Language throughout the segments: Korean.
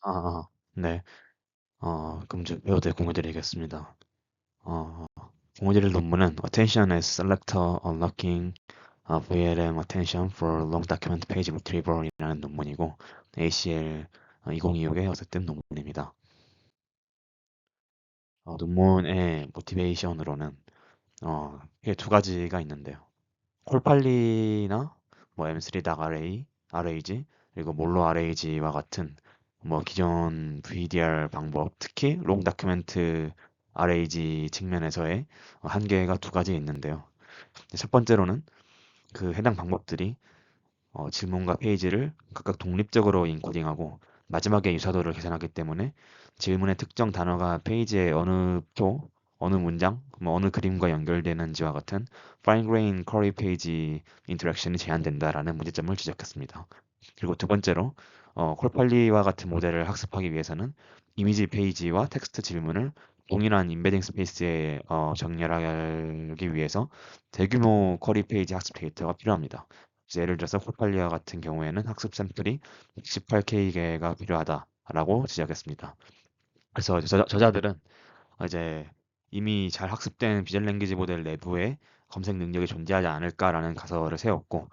아, 네. 그럼 좀 배워드 공유드리겠습니다. 어, 공유드릴 논문은 Attention as Selector Unlocking VLM Attention for Long Document Page Retrieval 이라는 논문이고, ACL 2026에 어쨌든 논문입니다. 논문의 모티베이션으로는, 크게 두 가지가 있는데요. 콜팔리나 뭐 M3.array, RAG, 그리고 몰로 RAG와 같은 뭐 기존 VDR 방법, 특히 롱 다큐멘트 RAG 측면에서의 한계가 두 가지 있는데요. 첫 번째로는 그 해당 방법들이 질문과 페이지를 각각 독립적으로 인코딩하고 마지막에 유사도를 계산하기 때문에 질문의 특정 단어가 페이지의 어느 표, 어느 문장, 뭐 어느 그림과 연결되는지와 같은 fine grain query 페이지 인터랙션이 제한된다라는 문제점을 지적했습니다. 그리고 두 번째로 콜팔리와 같은 모델을 학습하기 위해서는 이미지 페이지와 텍스트 질문을 동일한 임베딩 스페이스에 정렬하기 위해서 대규모 쿼리 페이지 학습 데이터가 필요합니다. 예를 들어서 콜팔리아 같은 경우에는 학습 샘플이 118K개가 필요하다라고 지적했습니다. 그래서 저자들은 이제 이미 잘 학습된 비전 랭귀지 모델 내부에 검색 능력이 존재하지 않을까라는 가설을 세웠고,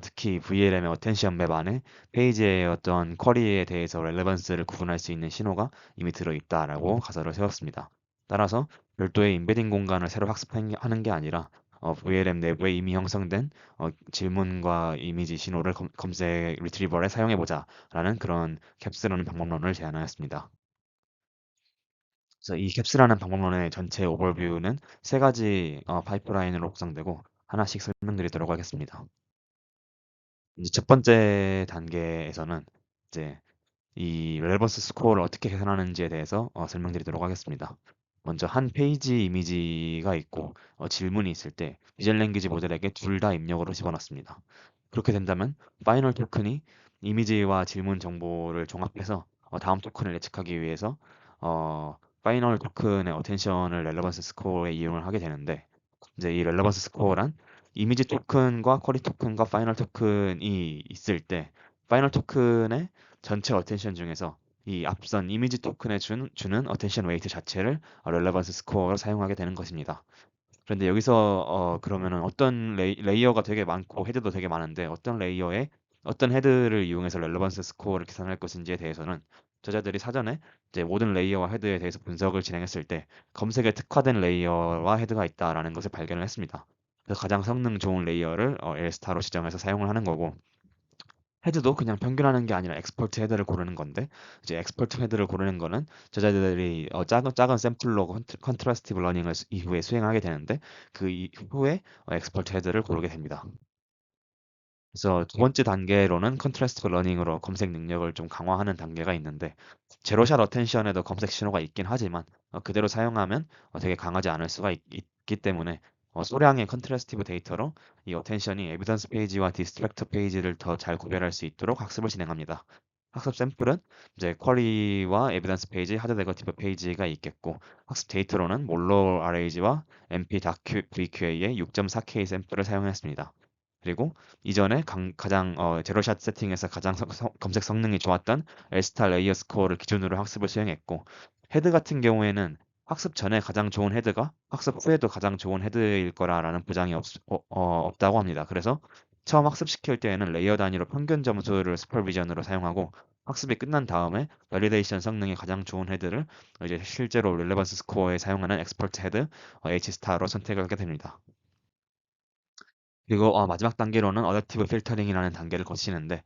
특히 VLM의 어텐션 맵 안에 페이지의 어떤 쿼리에 대해서 렐레번스를 구분할 수 있는 신호가 이미 들어있다라고 가설을 세웠습니다. 따라서 별도의 임베딩 공간을 새로 학습하는 게 아니라 VLM 내부에 이미 형성된 질문과 이미지 신호를 검색 리트리버에 사용해보자라는 그런 캡스라는 방법론을 제안하였습니다. 그래서 이 캡슐하는 방법론의 전체 오버뷰는 세 가지 파이프라인으로 구성되고 하나씩 설명드리도록 하겠습니다. 이제 첫 번째 단계에서는 이제 이 렐버스 스코어를 어떻게 계산하는지에 대해서 설명드리도록 하겠습니다. 먼저 한 페이지 이미지가 있고 질문이 있을 때 비전 랭귀지 모델에게 둘 다 입력으로 집어넣습니다. 그렇게 된다면 파이널 토큰이 이미지와 질문 정보를 종합해서 다음 토큰을 예측하기 위해서 파이널 토큰의 어텐션을 렐러번스 스코어에 이용을 하게 되는데, 이제 이 렐러번스 스코어란 이미지 토큰과 쿼리 토큰과 파이널 토큰이 있을 때 파이널 토큰의 전체 어텐션 중에서 이 앞선 이미지 토큰에 주는 어텐션 웨이트 자체를 렐러번스 스코어로 사용하게 되는 것입니다. 그런데 여기서 그러면은 어떤 레이어가 되게 많고 헤드도 되게 많은데 어떤 레이어에 어떤 헤드를 이용해서 렐러번스 스코어를 계산할 것인지에 대해서는 저자들이 사전에 이제 모든 레이어와 헤드에 대해서 분석을 진행했을 때 검색에 특화된 레이어와 헤드가 있다라는 것을 발견을 했습니다. 그래서 가장 성능 좋은 레이어를 L스타로 지정해서 사용을 하는 거고, 헤드도 그냥 평균하는 게 아니라 엑스퍼트 헤드를 고르는 건데, 이제 엑스퍼트 헤드를 고르는 거는 저자들이 작은 샘플로 컨트라스티브 러닝을 이후에 수행하게 되는데, 그 이후에 엑스퍼트 헤드를 고르게 됩니다. 그래서 두 번째 단계로는 컨트라스티브 러닝으로 검색 능력을 좀 강화하는 단계가 있는데, 제로샷 어텐션에도 검색 신호가 있긴 하지만 그대로 사용하면 되게 강하지 않을 수가 기 때문에 소량의 컨트라스티브 데이터로 이 어텐션이 에비던스 페이지와 디스트랙터 페이지를 더 잘 구별할 수 있도록 학습을 진행합니다. 학습 샘플은 이제 쿼리와 에비던스 페이지, 하드 네거티브 페이지가 있겠고, 학습 데이터로는 몰로 RAG와 MP VQA의 6.4K 샘플을 사용했습니다. 그리고 이전에 가장 제로샷 세팅에서 가장 검색 성능이 좋았던 L스타 레이어 스코어를 기준으로 학습을 수행했고, 헤드 같은 경우에는 학습 전에 가장 좋은 헤드가 학습 후에도 가장 좋은 헤드일 거라라는 보장이 없다고 합니다. 그래서 처음 학습시킬 때에는 레이어 단위로 평균 점수를 슈퍼비전으로 사용하고, 학습이 끝난 다음에 발리데이션 성능이 가장 좋은 헤드를 이제 실제로 릴레번스 스코어에 사용하는 엑스퍼트 헤드 H스타로 선택을 하게 됩니다. 그리고 마지막 단계로는 어댑티브 필터링이라는 단계를 거치는데,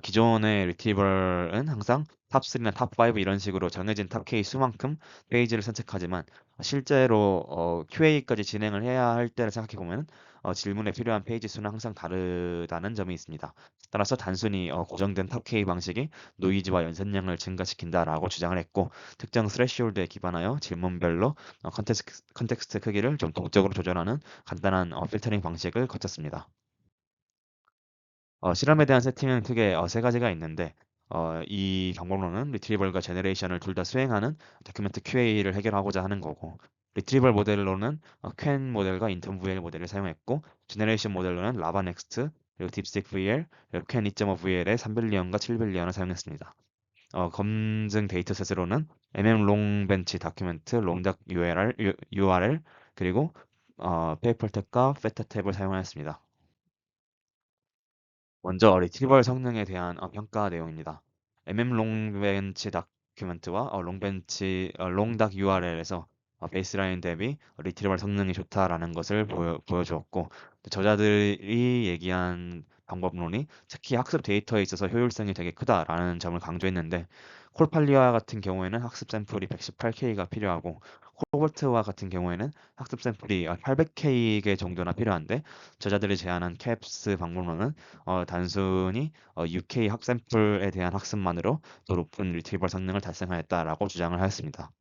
기존의 리트리버는 항상 탑 3나 탑 5 이런 식으로 정해진 탑 K 수만큼 페이지를 선택하지만, 실제로 QA까지 진행을 해야 할 때를 생각해 보면 질문에 필요한 페이지 수는 항상 다르다는 점이 있습니다. 따라서 단순히 고정된 탑 K 방식이 노이즈와 연산량을 증가시킨다라고 주장을 했고, 특정 스레시홀드에 기반하여 질문별로 컨텍스트 크기를 좀 동적으로 조절하는 간단한 필터링 방식을 거쳤습니다. 실험에 대한 세팅은 크게 세 가지가 있는데, 이 방법론은 리트리벌과 제너레이션을 둘 다 수행하는 다큐멘트 QA를 해결하고자 하는 거고, 리트리벌 모델로는 퀸 모델과 인턴 VL 모델을 사용했고, 제너레이션 모델로는 라바 넥스트, 그리고 딥스틱 VL, 그리고 퀸 2.5 VL의 3빌리언과 7빌리언을 사용했습니다. 검증 데이터셋으로는 롱벤치 다큐멘트, 롱닥 URL 그리고 페이퍼 탭과 페타 탭을 사용하였습니다. 먼저 리트리버 성능에 대한 평가 내용입니다. 롱벤치 다큐멘트와 롱닥 URL에서 베이스라인 대비 리트리버 성능이 좋다라는 것을 보여주었고, 저자들이 얘기한 방법론이 특히 학습 데이터에 있어서 효율성이 되게 크다라는 점을 강조했는데, 콜팔리아 같은 경우에는 학습 샘플이 118K가 필요하고, 코볼트와 같은 경우에는 학습 샘플이 800K 정도나 필요한데, 저자들이 제안한 캡스 방법론은 단순히 UK 학샘플에 대한 학습만으로 더 높은 리트리버 성능을 달성하였다라고 주장을 하였습니다.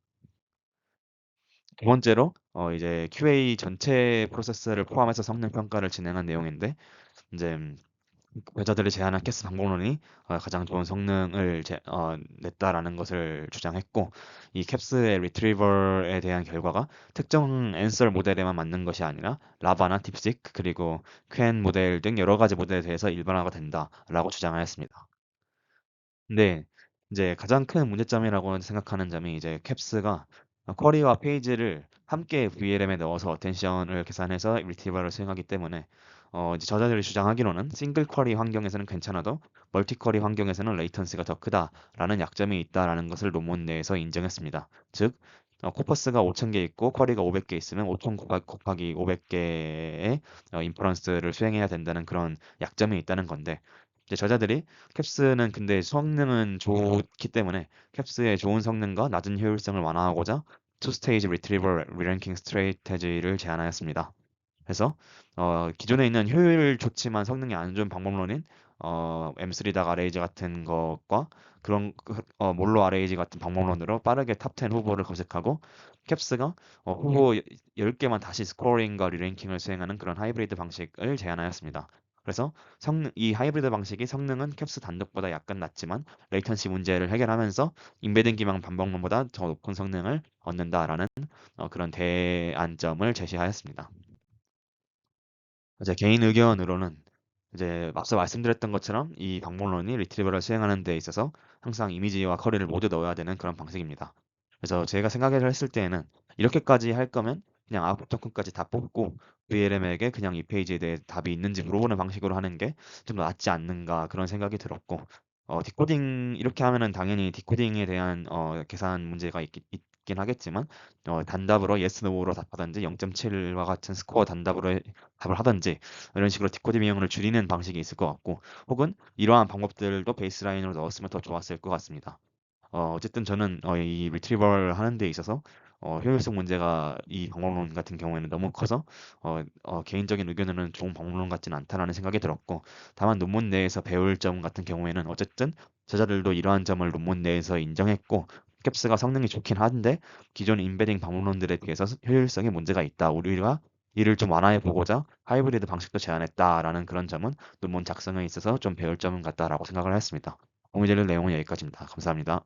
두 번째로 이제 QA 전체 프로세스를 포함해서 성능 평가를 진행한 내용인데, 이제 여자들이 제안한 캐스 방법론이 가장 좋은 성능을 냈다라는 것을 주장했고, 이 캡스의 리트리버에 대한 결과가 특정 앤서 모델에만 맞는 것이 아니라 라바나 딥식 그리고 퀸 모델 등 여러 가지 모델에 대해서 일반화가 된다라고 주장하였습니다. 근데 이제 가장 큰 문제점이라고 생각하는 점이 이제 캡스가 쿼리와 페이지를 함께 VLM에 넣어서 어텐션을 계산해서 리트리버를 수행하기 때문에 이제 저자들이 주장하기로는 싱글 쿼리 환경에서는 괜찮아도 멀티 쿼리 환경에서는 레이턴시가 더 크다라는 약점이 있다라는 것을 논문 내에서 인정했습니다. 즉 코퍼스가 5,000개 있고 쿼리가 500개 있으면 5,000 곱하기 500개의 인퍼런스를 수행해야 된다는 그런 약점이 있다는 건데, 이제 저자들이 캡스는 근데 성능은 좋기 때문에 캡스의 좋은 성능과 낮은 효율성을 완화하고자 투 스테이지 리트리버 리랭킹 스트레이테지를 제안하였습니다. 그래서 기존에 있는 효율 좋지만 성능이 안 좋은 방법론인 M3닥 RAG 같은 것과 그런 몰로 RAG 같은 방법론으로 빠르게 탑10 후보를 검색하고, 캡스가 후보 10개만 다시 스코어링과 리랭킹을 수행하는 그런 하이브리드 방식을 제안하였습니다. 그래서 이 하이브리드 방식이 성능은 캡스 단독보다 약간 낮지만 레이턴시 문제를 해결하면서 임베딩 기반 반복론보다 더 높은 성능을 얻는다라는 그런 대안점을 제시하였습니다. 제 개인 의견으로는 이제 앞서 말씀드렸던 것처럼 이 방법론이 리트리버를 수행하는 데 있어서 항상 이미지와 커리를 모두 넣어야 되는 그런 방식입니다. 그래서 제가 생각을 했을 때에는 이렇게까지 할 거면 그냥 아웃풋 토큰까지 다 뽑고 VLM에게 그냥 이 페이지에 대해 답이 있는지 물어보는 방식으로 하는 게 좀 더 낫지 않는가 그런 생각이 들었고, 디코딩 이렇게 하면은 당연히 디코딩에 대한 계산 문제가 있긴 하겠지만 단답으로 yes, no로 답하든지 0.7과 같은 스코어 단답으로 답을 하든지 이런 식으로 디코딩 비용을 줄이는 방식이 있을 것 같고, 혹은 이러한 방법들도 베이스라인으로 넣었으면 더 좋았을 것 같습니다. 어쨌든 저는 이 리트리버를 하는 데 있어서 효율성 문제가 이 방법론 같은 경우에는 너무 커서 개인적인 의견으로는 좋은 방법론 같지는 않다라는 생각이 들었고, 다만 논문 내에서 배울 점 같은 경우에는 어쨌든 저자들도 이러한 점을 논문 내에서 인정했고, 캡스가 성능이 좋긴 한데 기존 인베딩 방법론들에 비해서 효율성에 문제가 있다. 우리가 이를 좀 완화해 보고자 하이브리드 방식도 제안했다라는 그런 점은 논문 작성에 있어서 좀 배울 점은 같다라고 생각을 했습니다. 공유드릴 내용은 여기까지입니다. 감사합니다.